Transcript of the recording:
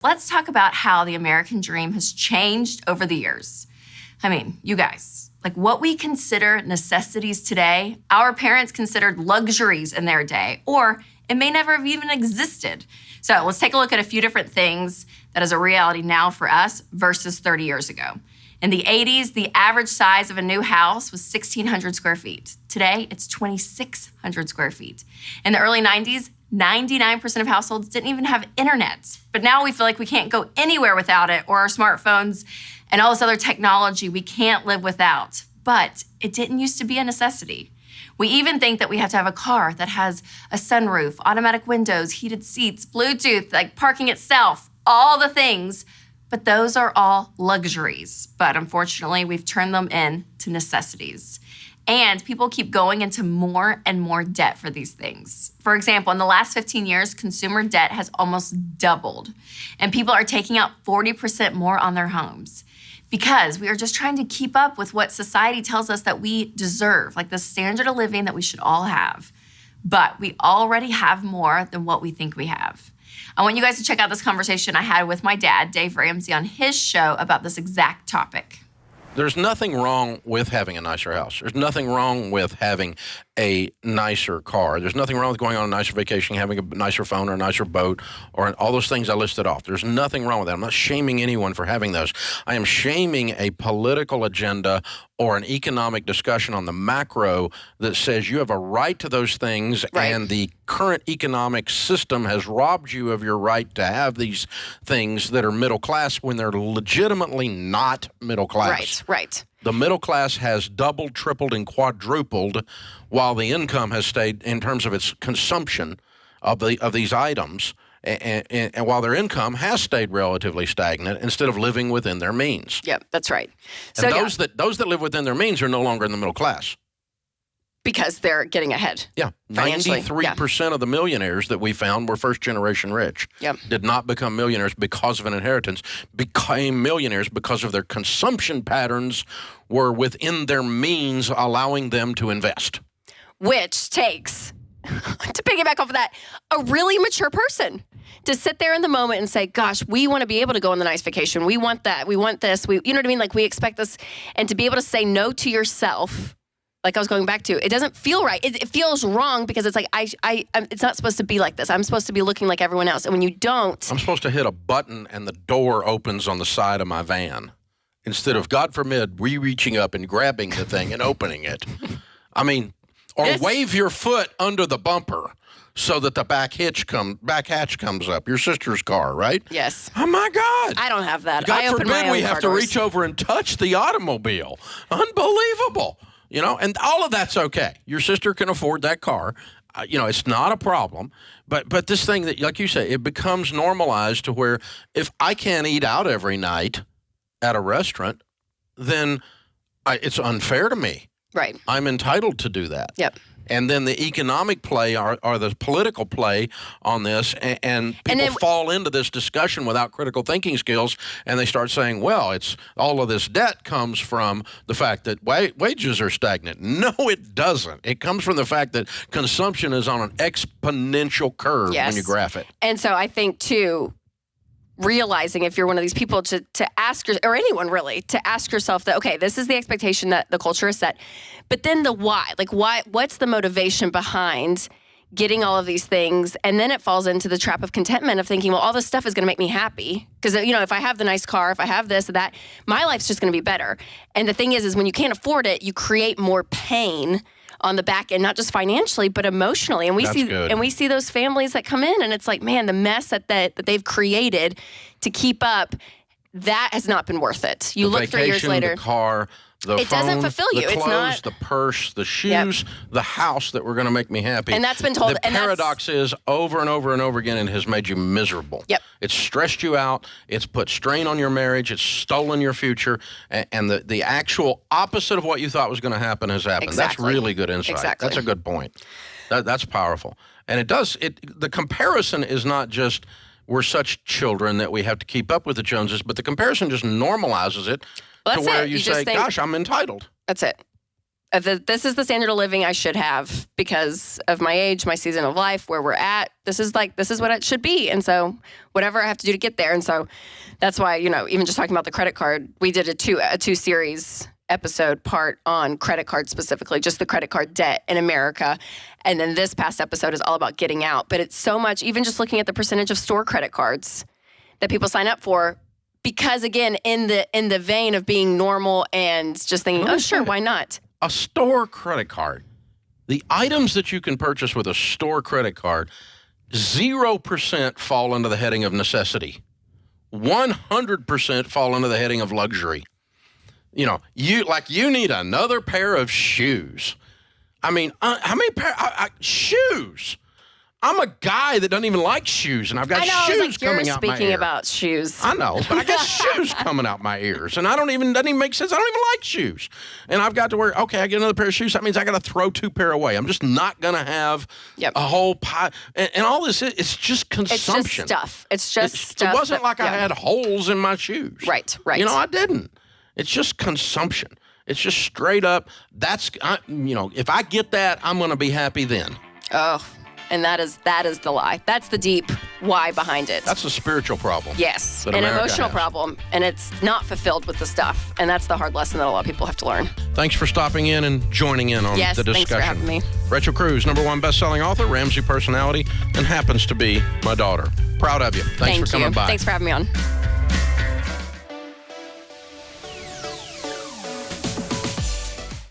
Let's talk about how the American dream has changed over the years. I mean, you guys, like what we consider necessities today, our parents considered luxuries in their day, or it may never have even existed. So let's take a look at a few different things that is a reality now for us versus 30 years ago. In the 80s, the average size of a new house was 1,600 square feet. Today, it's 2,600 square feet. In the early 90s, 99% of households didn't even have internet. But now we feel like we can't go anywhere without it, or our smartphones and all this other technology we can't live without. But it didn't used to be a necessity. We even think that we have to have a car that has a sunroof, automatic windows, heated seats, Bluetooth, like parking itself, all the things. But those are all luxuries. But unfortunately, we've turned them into necessities. And people keep going into more and more debt for these things. For example, in the last 15 years, consumer debt has almost doubled. And people are taking out 40% more on their homes because we are just trying to keep up with what society tells us that we deserve, like the standard of living that we should all have. But we already have more than what we think we have. I want you guys to check out this conversation I had with my dad, Dave Ramsey, on his show about this exact topic. There's nothing wrong with having a nicer house. There's nothing wrong with having a nicer car. There's nothing wrong with going on a nicer vacation, having a nicer phone or a nicer boat, or all those things I listed off. There's nothing wrong with that. I'm not shaming anyone for having those. I am shaming a political agenda or an economic discussion on the macro that says you have a right to those things, right, and the current economic system has robbed you of your right to have these things that are middle class when they're legitimately not middle class. Right. The middle class has doubled, tripled, and quadrupled, while the income has stayed in terms of its consumption of these items, and while their income has stayed relatively stagnant instead of living within their means. Yep, that's right. So those that live within their means are no longer in the middle class. Because they're getting ahead. Yeah. 93% of the millionaires that we found were first-generation rich. Yep. Did not become millionaires because of an inheritance, became millionaires because of their consumption patterns were within their means, allowing them to invest. Which takes, to piggyback off of that, a really mature person to sit there in the moment and say, gosh, we want to be able to go on the nice vacation. We want that. We want this. You know what I mean? Like, we expect this. And to be able to say no to yourself, like I was going back to, it doesn't feel right. It feels wrong because it's like, it's not supposed to be like this. I'm supposed to be looking like everyone else. And when you don't. I'm supposed to hit a button and the door opens on the side of my van instead of, God forbid, reaching up and grabbing the thing and opening it. I mean, or wave your foot under the bumper so that the back hatch comes up. Your sister's car, right? Yes. Oh, my God. I don't have that. God forbid we have to reach over and touch the automobile. Unbelievable. You know, and all of that's okay. Your sister can afford that car. It's not a problem. But this thing that, like you say, it becomes normalized to where if I can't eat out every night at a restaurant, then it's unfair to me. Right. I'm entitled to do that. Yep. And then the economic play or the political play on this, and people fall into this discussion without critical thinking skills, and they start saying, well, it's all of this debt comes from the fact that wages are stagnant. No, it doesn't. It comes from the fact that consumption is on an exponential curve when you graph it. And so I think, too, realizing if you're one of these people to ask, or anyone really, to ask yourself that, okay, this is the expectation that the culture has set, but then the why, like what's the motivation behind getting all of these things? And then it falls into the trap of contentment of thinking, well, all this stuff is going to make me happy. Because, if I have the nice car, if I have this or that, my life's just going to be better. And the thing is when you can't afford it, you create more pain on the back end, not just financially, but emotionally. And we see those families that come in and it's like, man, the mess that they've created to keep up, that has not been worth it. You look 3 years later. The car, the it phone, doesn't fulfill you. The clothes, it's not the purse, the shoes, the house that were going to make me happy. And that's been told. The paradox is over and over and over again, it has made you miserable. Yep. It's stressed you out. It's put strain on your marriage. It's stolen your future. And the actual opposite of what you thought was going to happen has happened. Exactly. That's really good insight. Exactly. That's a good point. That's powerful. And the comparison is not just we're such children that we have to keep up with the Joneses, but the comparison just normalizes it to where you say, gosh, I'm entitled. That's it. this is the standard of living I should have because of my age, my season of life, where we're at. This is what it should be. And so whatever I have to do to get there. And so that's why, even just talking about the credit card, we did a two series episode part on credit cards specifically, just the credit card debt in America. And then this past episode is all about getting out. But it's so much, even just looking at the percentage of store credit cards that people sign up for, because again, in the vein of being normal and just thinking, oh, sure, why not? A store credit card. The items that you can purchase with a store credit card, 0% fall under the heading of necessity. 100% fall under the heading of luxury. You need another pair of shoes. I mean, how many shoes? I'm a guy that doesn't even like shoes, and I've got shoes coming out my ear. Speaking about shoes. I know, but I got shoes coming out my ears, and doesn't even make sense. I don't even like shoes. And I've got to wear, I get another pair of shoes. That means I got to throw 2 pair away. I'm just not going to have a whole pie. And all this, it's just consumption. It's just stuff. It wasn't I had holes in my shoes. Right. I didn't. It's just consumption. It's just straight up, if I get that, I'm going to be happy then. Oh, and that is the lie. That's the deep why behind it. That's a spiritual problem. Yes, an emotional problem, and it's not fulfilled with the stuff. And that's the hard lesson that a lot of people have to learn. Thanks for stopping in and joining in on the discussion. Thanks for having me. Rachel Cruz, #1 best-selling author, Ramsey personality, and happens to be my daughter. Proud of you. Thanks for coming by. Thanks for having me on.